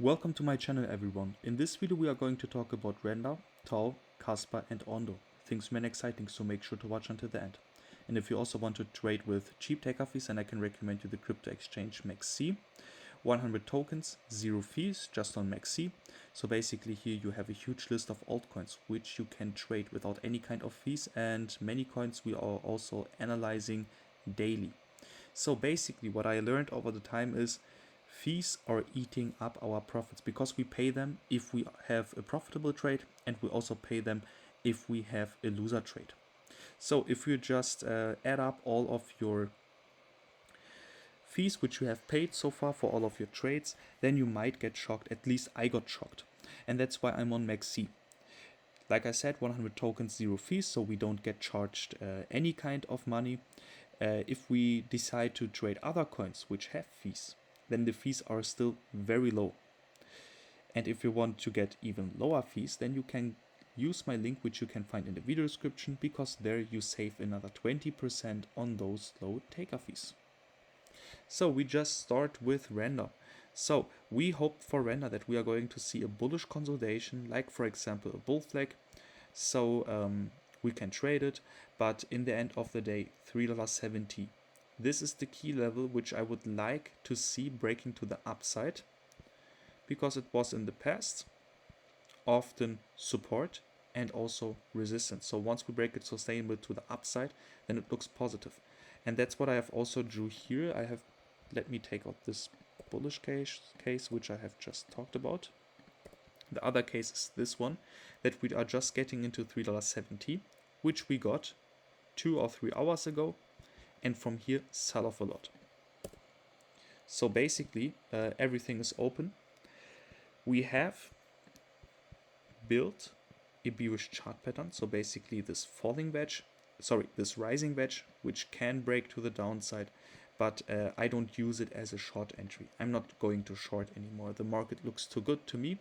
Welcome to my channel everyone. In this video we are going to talk about Render, TAO, Kaspa and ONDO. Things really exciting, so make sure to watch until the end. And if you also want to trade with cheap taker fees, then I can recommend you the crypto exchange mexc. 100 tokens, 0 fees, just on mexc. So basically here you have a huge list of altcoins which you can trade without any kind of fees, and many coins we are also analyzing daily. So basically what I learned over the time is fees are eating up our profits because we pay them if we have a profitable trade, and we also pay them if we have a loser trade. So if you just add up all of your fees which you have paid so far for all of your trades, then you might get shocked. At least I got shocked, and that's why I'm on mexc. Like I said, 100 tokens, 0 fees, so we don't get charged any kind of money. If we decide to trade other coins which have fees, then the fees are still very low. And if you want to get even lower fees, then you can use my link which you can find in the video description, because there you save another 20% on those low taker fees. So we just start with Render. So we hope for Render that we are going to see a bullish consolidation, like for example a bull flag. So we can trade it, but in the end of the day, $3.70. This is the key level which I would like to see breaking to the upside, because it was in the past often support and also resistance. So once we break it sustainable to the upside, then it looks positive. And that's what I have also drew here. Let me take out this bullish case which I have just talked about. The other case is this one, that we are just getting into $3.70, which we got 2 or 3 hours ago, and from here sell off a lot. So basically everything is open. We have built a bearish chart pattern, so basically this rising wedge, which can break to the downside, but I don't use it as a short entry. I'm not going to short anymore. The market looks too good to me,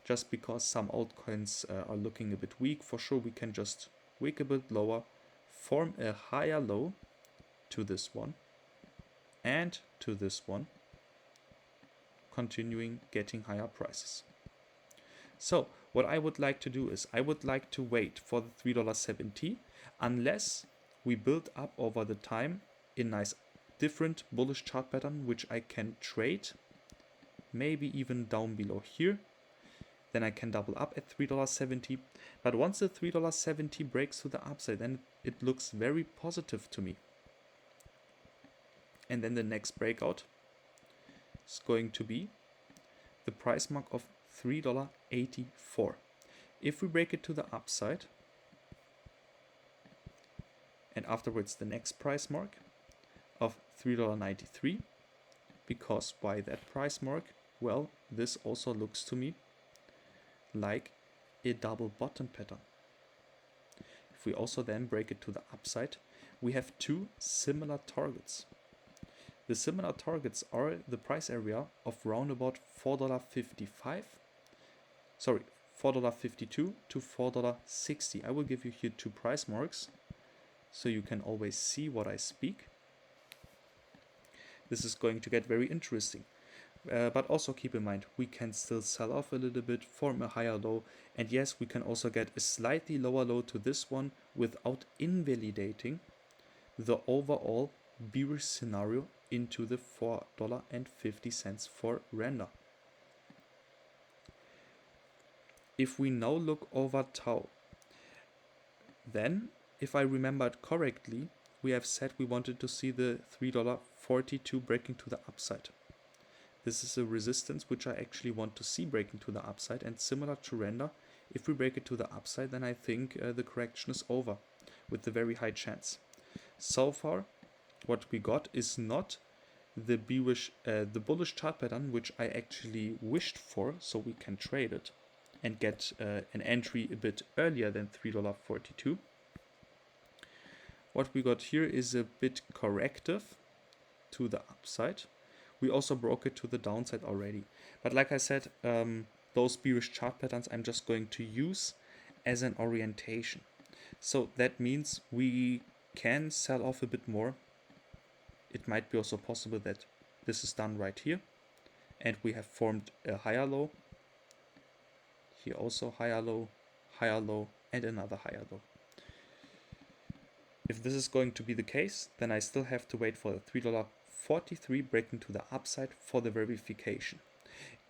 just because some altcoins are looking a bit weak. For sure we can just wick a bit lower, form a higher low to this one and to this one, continuing getting higher prices. So what I would like to do is I would like to wait for the $3.70 unless we build up over the time a nice different bullish chart pattern which I can trade, maybe even down below here. Then I can double up at $3.70. But once the $3.70 breaks to the upside, then it looks very positive to me. And then the next breakout is going to be the price mark of $3.84. If we break it to the upside, and afterwards the next price mark of $3.93, because why that price mark? Well, this also looks to me like a double bottom pattern. If we also then break it to the upside, we have 2 similar targets. The similar targets are the price area of round about $4.55, sorry, $4.52 to $4.60. I will give you here 2 price marks so you can always see what I speak. This is going to get very interesting. But also keep in mind, we can still sell off a little bit, form a higher low, and yes, we can also get a slightly lower low to this one without invalidating the overall bearish scenario into the $4.50 for Render. If we now look over TAO, then if I remembered correctly, we have said we wanted to see the $3.42 breaking to the upside. This is a resistance which I actually want to see breaking to the upside, and similar to Render, if we break it to the upside, then I think the correction is over with a very high chance. So far what we got is not the bullish chart pattern which I actually wished for, so we can trade it and get an entry a bit earlier than $3.42. What we got here is a bit corrective to the upside. We also broke it to the downside already. But like I said, those bearish chart patterns I'm just going to use as an orientation. So that means we can sell off a bit more. It might be also possible that this is done right here, and we have formed a higher low. Here also higher low, and another higher low. If this is going to be the case, then I still have to wait for the $3.43 breaking to the upside for the verification.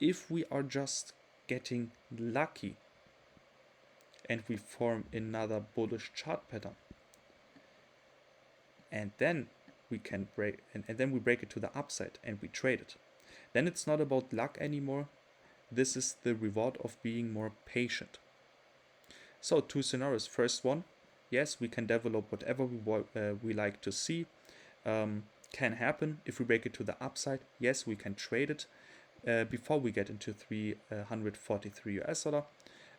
If we are just getting lucky and we form another bullish chart pattern, and then we can break, and then we break it to the upside and we trade it, then it's not about luck anymore. This is the reward of being more patient. So 2 scenarios. First one, yes, we can develop whatever we like to see. Can happen. If we break it to the upside, yes, we can trade it before we get into 343 US dollar.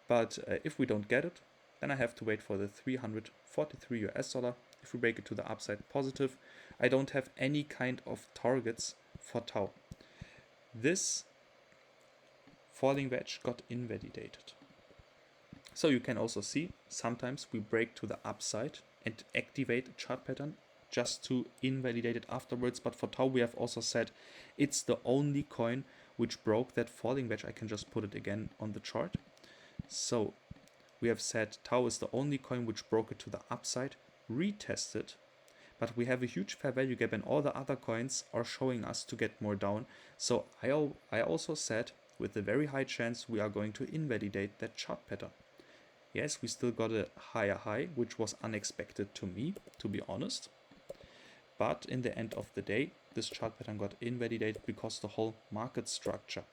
But if we don't get it, then I have to wait for the 343 US dollar. If we break it to the upside, positive. I don't have any kind of targets for TAO. This falling wedge got invalidated. So you can also see sometimes we break to the upside and activate a chart pattern just to invalidate it afterwards. But for TAO we have also said it's the only coin which broke that falling wedge. I can just put it again on the chart. So we have said TAO is the only coin which broke it to the upside, retested, but we have a huge fair value gap and all the other coins are showing us to get more down. So I also said with a very high chance we are going to invalidate that chart pattern. Yes, we still got a higher high, which was unexpected to me, to be honest. But in the end of the day, this chart pattern got invalidated because the whole market structure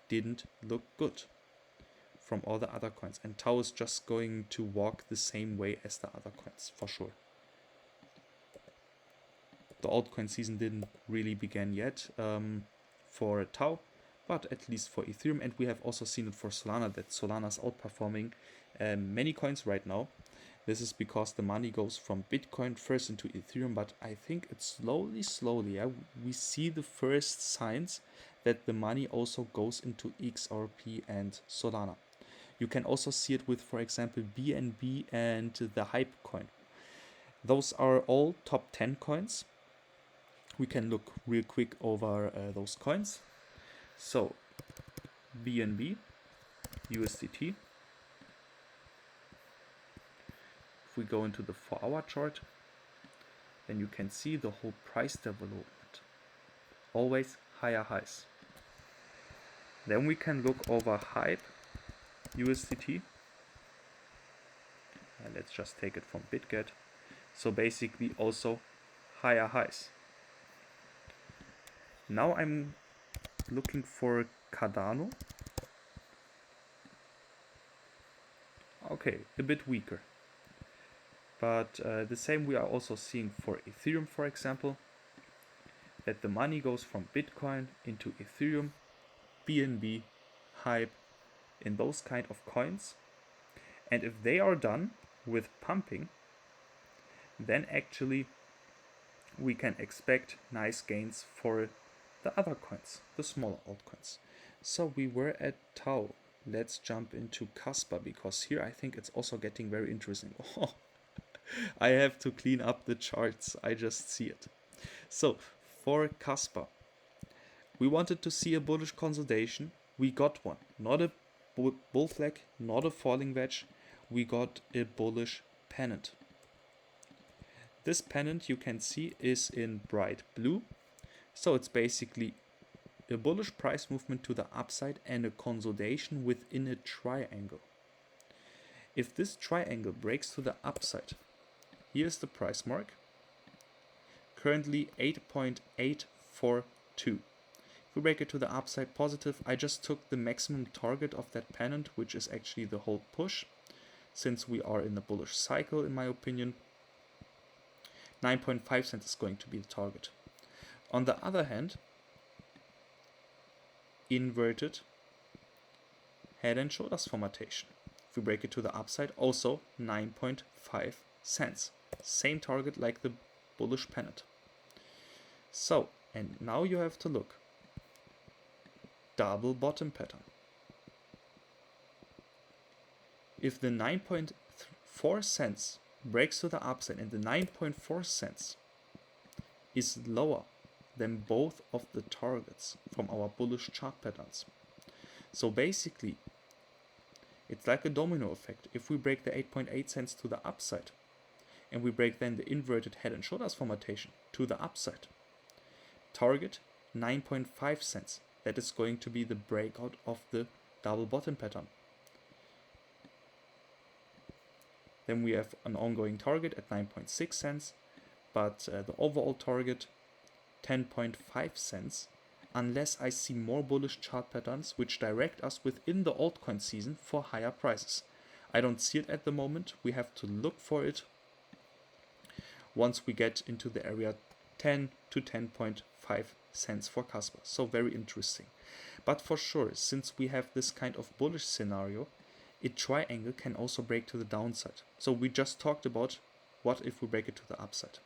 didn't look good from all the other coins. And TAO is just going to walk the same way as the other coins, for sure. The altcoin season didn't really begin yet for TAO, but at least for Ethereum. And we have also seen it for Solana, that Solana is outperforming many coins right now. This is because the money goes from Bitcoin first into Ethereum, but I think it's slowly, we see the first signs that the money also goes into XRP and Solana. You can also see it with, for example, BNB and the Hype coin. Those are all top 10 coins. We can look real quick over those coins. So BNB, USDT. If we go into the 4-hour chart, then you can see the whole price development. Always higher highs. Then we can look over Hype, USDT. And let's just take it from Bitget. So basically also higher highs. Now I'm looking for Cardano. Okay, a bit weaker. But the same we are also seeing for Ethereum, for example, that the money goes from Bitcoin into Ethereum, BNB, Hype, in those kind of coins. And if they are done with pumping, then actually we can expect nice gains for the other coins, the smaller altcoins. So we were at TAO. Let's jump into Kaspa, because here I think it's also getting very interesting. I have to clean up the charts, I just see it. So for Kaspa, we wanted to see a bullish consolidation. We got one, not a bull flag, not a falling wedge. We got a bullish pennant. This pennant you can see is in bright blue. So it's basically a bullish price movement to the upside and a consolidation within a triangle. If this triangle breaks to the upside, here's the price mark, currently 8.842. If we break it to the upside, positive. I just took the maximum target of that pennant, which is actually the whole push, since we are in the bullish cycle, in my opinion. 9.5 cents is going to be the target. On the other hand, inverted head and shoulders formatation. If we break it to the upside, also 9.5 cents. Same target like the bullish pennant. So, and now you have to look. Double bottom pattern. If the 9.4 cents breaks to the upside and the 9.4 cents is lower than both of the targets from our bullish chart patterns. So basically, it's like a domino effect. If we break the 8.8 cents to the upside, and we break then the inverted head and shoulders formatation to the upside, target 9.5 cents. That is going to be the breakout of the double bottom pattern. Then we have an ongoing target at 9.6 cents, but the overall target 10.5 cents, unless I see more bullish chart patterns which direct us within the altcoin season for higher prices. I don't see it at the moment. We have to look for it once we get into the area 10 to 10.5 cents for Kaspa. So very interesting. But for sure, since we have this kind of bullish scenario, a triangle can also break to the downside. So we just talked about what if we break it to the upside.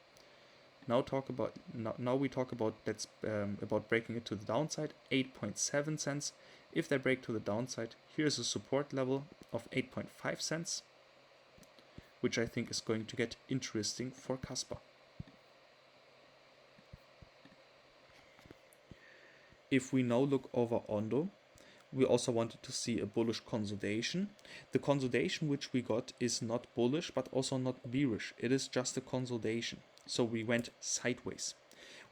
Now we talk about about breaking it to the downside, 8.7 cents. If they break to the downside, here's a support level of 8.5 cents, which I think is going to get interesting for Kaspa. If we now look over ONDO, we also wanted to see a bullish consolidation. The consolidation which we got is not bullish, but also not bearish. It is just a consolidation. So we went sideways.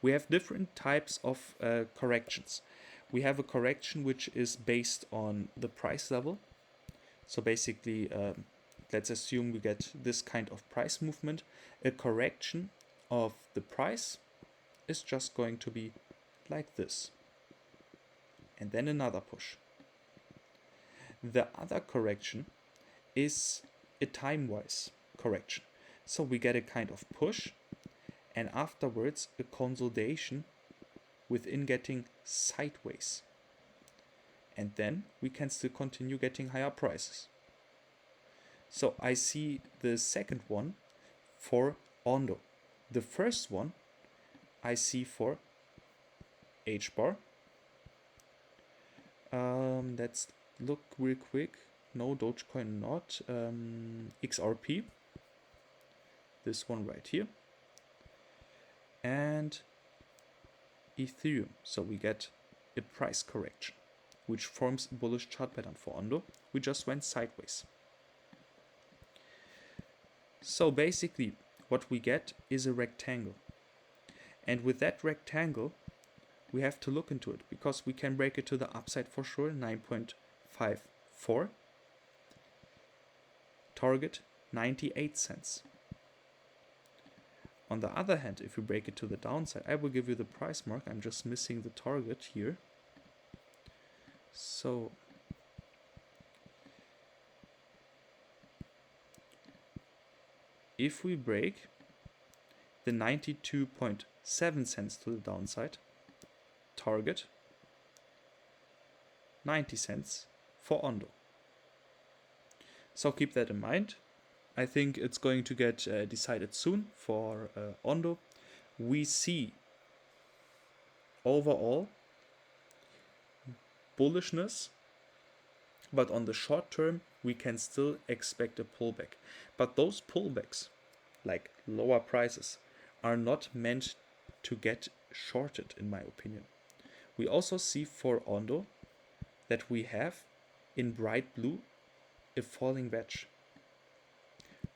We have different types of corrections. We have a correction which is based on the price level. So basically, let's assume we get this kind of price movement. A correction of the price is just going to be like this. And then another push. The other correction is a time-wise correction. So we get a kind of push and afterwards a consolidation within getting sideways. And then we can still continue getting higher prices. So I see the second one for ONDO. The first one I see for HBAR. Let's look real quick. No, Dogecoin not. XRP. This one right here. And Ethereum. So we get a price correction, which forms a bullish chart pattern for ONDO. We just went sideways. So basically, what we get is a rectangle. And with that rectangle, we have to look into it, because we can break it to the upside for sure, 9.54. Target, 98 cents. On the other hand, if we break it to the downside, I will give you the price mark. I'm just missing the target here. So if we break the 92.7 cents to the downside, target 90 cents for ONDO. So keep that in mind. I think it's going to get decided soon for ONDO. We see overall bullishness, but on the short term we can still expect a pullback. But those pullbacks, like lower prices, are not meant to get shorted, in my opinion. We also see for ONDO that we have in bright blue a falling wedge.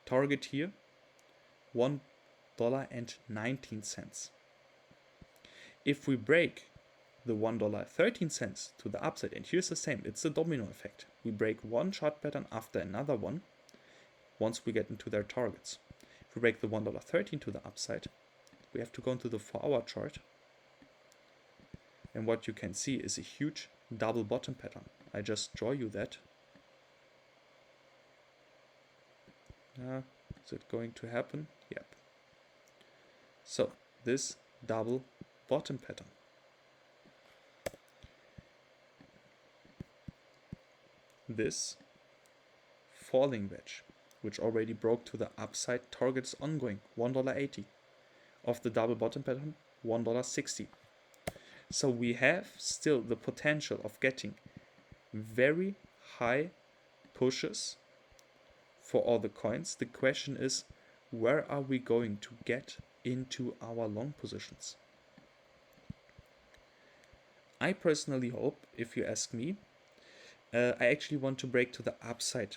Target here, $1.19. If we break the $1.13 to the upside, and here's the same, it's a domino effect. We break one chart pattern after another one once we get into their targets. If we break the $1.13 to the upside, we have to go into the 4-hour chart. And what you can see is a huge double bottom pattern. I just draw you that. Is it going to happen? Yep. So this double bottom pattern. This falling wedge, which already broke to the upside, targets ongoing, $1.80. Of the double bottom pattern, $1.60. So we have still the potential of getting very high pushes for all the coins. The question is, where are we going to get into our long positions? I personally hope, if you ask me, I actually want to break to the upside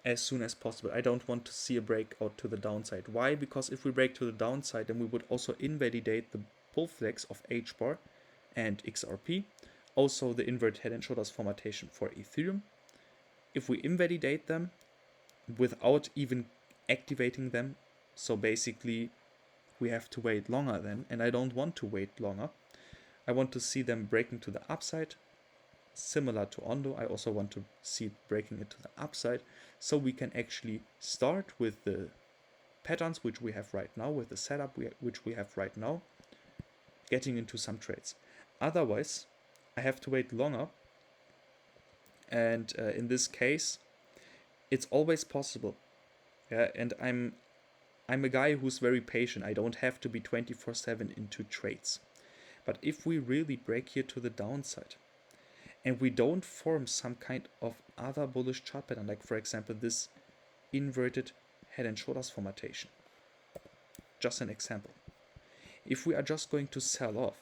as soon as possible. I don't want to see a breakout to the downside. Why? Because if we break to the downside, then we would also invalidate the bull flags of HBAR and XRP, also the inverted head and shoulders formatation for Ethereum. If we invalidate them without even activating them, so basically we have to wait longer then, and I don't want to wait longer. I want to see them breaking to the upside, similar to ONDO. I also want to see it breaking it to the upside, so we can actually start with the patterns which we have right now, with the setup which we have right now, getting into some trades. Otherwise, I have to wait longer, and in this case, it's always possible. Yeah, and I'm a guy who's very patient. I don't have to be 24/7 into trades. But if we really break here to the downside, and we don't form some kind of other bullish chart pattern, like for example this inverted head and shoulders formatation, just an example. If we are just going to sell off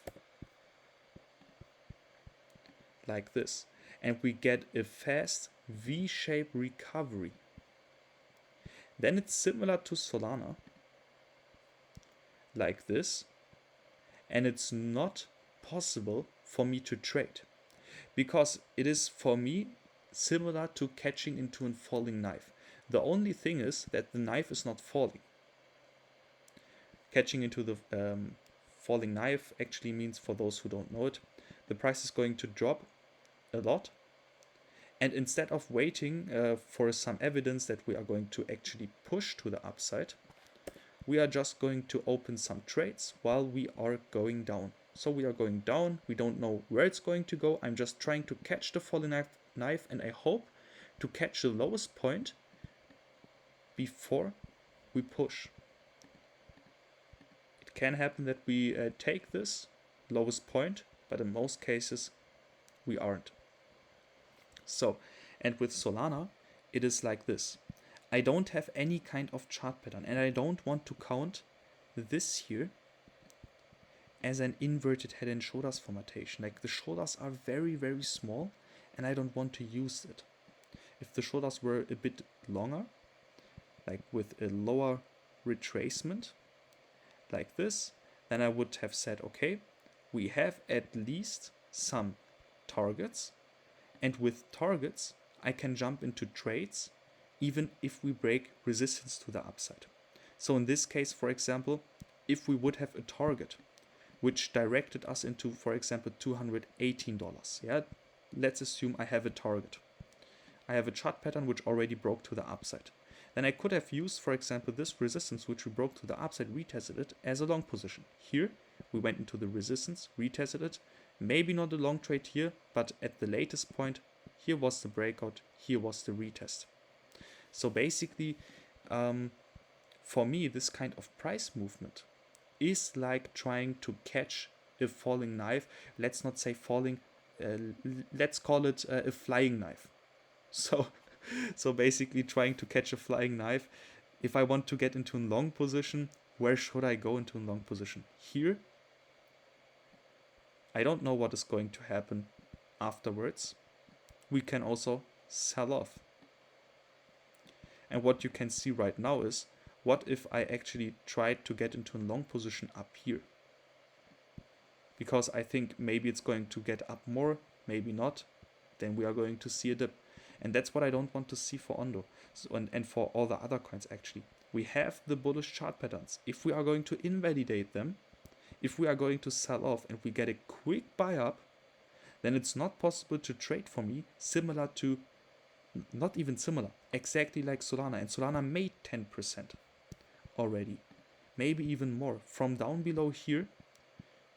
like this, and we get a fast V-shaped recovery, then it's similar to Solana, like this, and it's not possible for me to trade, because it is for me similar to catching into a falling knife. The only thing is that the knife is not falling. Catching into the falling knife actually means, for those who don't know it, the price is going to drop a lot, and instead of waiting for some evidence that we are going to actually push to the upside, we are just going to open some trades while we are going down. So we are going down, we don't know where it's going to go. I'm just trying to catch the falling knife, and I hope to catch the lowest point before we push. It can happen that we take this lowest point, but in most cases we aren't. So, and with Solana, it is like this. I don't have any kind of chart pattern, and I don't want to count this here as an inverted head and shoulders formatation. Like, the shoulders are very, very small, and I don't want to use it. If the shoulders were a bit longer, like with a lower retracement, like this, then I would have said, okay, we have at least some targets, and with targets, I can jump into trades even if we break resistance to the upside. So in this case, for example, if we would have a target which directed us into, for example, $218, yeah, let's assume I have a target. I have a chart pattern which already broke to the upside. Then I could have used, for example, this resistance which we broke to the upside, retested it as a long position. Here, we went into the resistance, retested it, maybe not a long trade here, but at the latest point, here was the breakout, here was the retest. So basically, for me, this kind of price movement is like trying to catch a falling knife. Let's not say falling, let's call it a flying knife. So basically trying to catch a flying knife. If I want to get into a long position, where should I go into a long position? Here? I don't know what is going to happen afterwards. We can also sell off. And what you can see right now is, what if I actually tried to get into a long position up here? Because I think maybe it's going to get up more, maybe not. Then we are going to see a dip. And that's what I don't want to see for ONDO, and for all the other coins actually. We have the bullish chart patterns. If we are going to invalidate them, if we are going to sell off and we get a quick buy up, then it's not possible to trade for me, similar to, not even similar, exactly like Solana. And Solana made 10% already, maybe even more. From down below here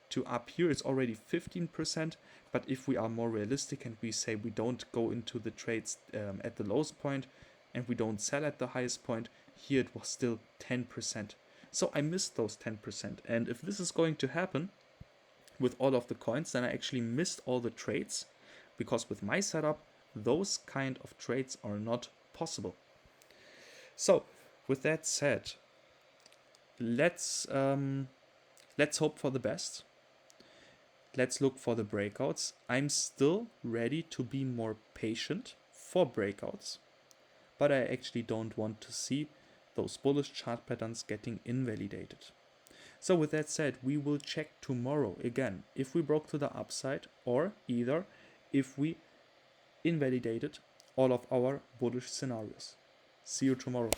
to up here, it's already 15%. But if we are more realistic and we say we don't go into the trades at the lowest point and we don't sell at the highest point, here it was still 10%. So I missed those 10%. And if this is going to happen with all of the coins, then I actually missed all the trades, because with my setup, those kind of trades are not possible. So with that said, let's hope for the best. let's look for the breakouts. I'm still ready to be more patient for breakouts, but I actually don't want to see those bullish chart patterns getting invalidated. So with that said, we will check tomorrow again if we broke to the upside, or either if we invalidated all of our bullish scenarios. See you tomorrow.